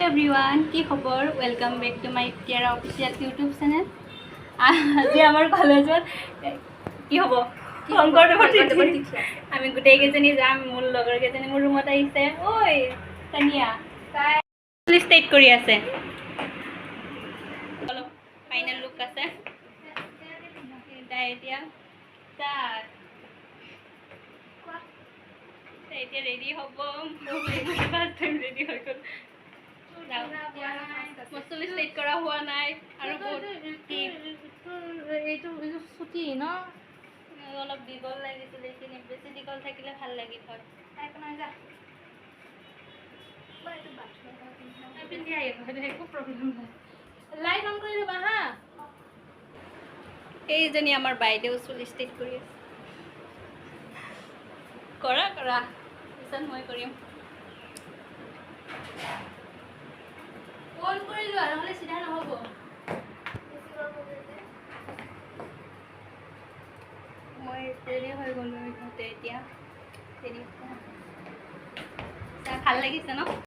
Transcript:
এভৰিওয়ান কি খবৰ welcome back to my Tiara official YouTube channel আজি আমাৰ কলেজত কি হ'ব শংকৰদেৱৰ তিথি আমি গোটেইকেইজনী যাম মোৰ লগৰ কেইজনী মোৰ ৰুমত আহিছে ঐ তানিয়া তাই ষ্টেট কৰি আছে অলপ ফাইনেল লুক আছে তাই এতিয়া এতিয়া ৰেডি হ'ব ফাৰ্ষ্ট টাইম ৰেডি হৈ গ'ল মচলি ষ্টেট কৰা হোৱা নাই আৰু এইটো ছুটি ন অলপ দীঘল লাগিছিল এইখিনি বেছি দীঘল থাকিলে ভাল লাগিল হয় লাইট অন কৰি দিবা হা এইজনী আমাৰ বাইদেউ চুলি ষ্টেট কৰি আছে কৰা কৰা পিছত মই কৰিম ফোন কৰি লোৱা নহ'লে চিধা নহ'ব মই দেৰি হৈ গ'লো ইহঁতে এতিয়া দেৰি ভাল লাগিছে ন